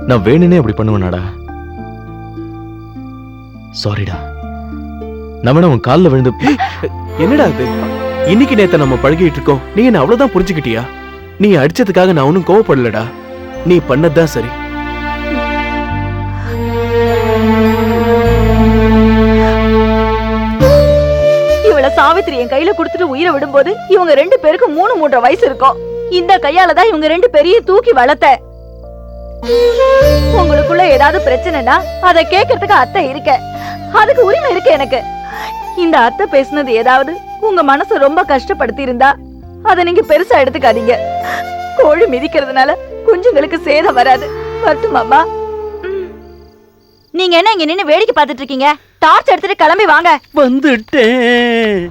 நான் வேணுனே அப்படி பண்ணுவேனாடா? சாரிடா. நான் வேணா உன் காலில் விழுந்து. என்னடா இது? இன்னைக்கு நேத்த நம்ம பழகிட்டு இருக்கோம், நீ என்ன அவ்வளவுதான் புரிஞ்சுக்கிட்டியா? நீ அடிச்சதுக்காக நான் ஒன்னும் கோவப்படலடா, நீ பண்ணதுதான் சரி. இவள சாவித்திரி என் கையில குடுத்துட்டு உயிரை விடும்போது இவங்க 2 பேருக்கு 3 வயசு இருக்கும். இந்த கையால தான் இவங்க 2 பேரையும் தூக்கி வளர்த்த. உங்களுக்குள்ள ஏதாவது பிரச்சனைனா அதை கேட்கறதுக்கு அத்தை இருக்க, அதுக்கு உரிமை இருக்கு எனக்கு. இந்த அத்தை பேசுனது ஏதாவது உங்க மனசு ரொம்ப கஷ்டப்படுத்தி இருந்தா அதை நீங்க பெருசா எடுத்துக்காதீங்க. கோழி மிதிக்கிறதுனால குஞ்சுங்களுக்கு சேதம் வராது. வரட்டுமாமா? நீங்க என்ன இங்க நின்னு வேடிக்கை பார்த்துட்டு இருக்கீங்க? டார்ச் எடுத்துட்டு கிளம்பி வாங்க. வந்துட்டேன்.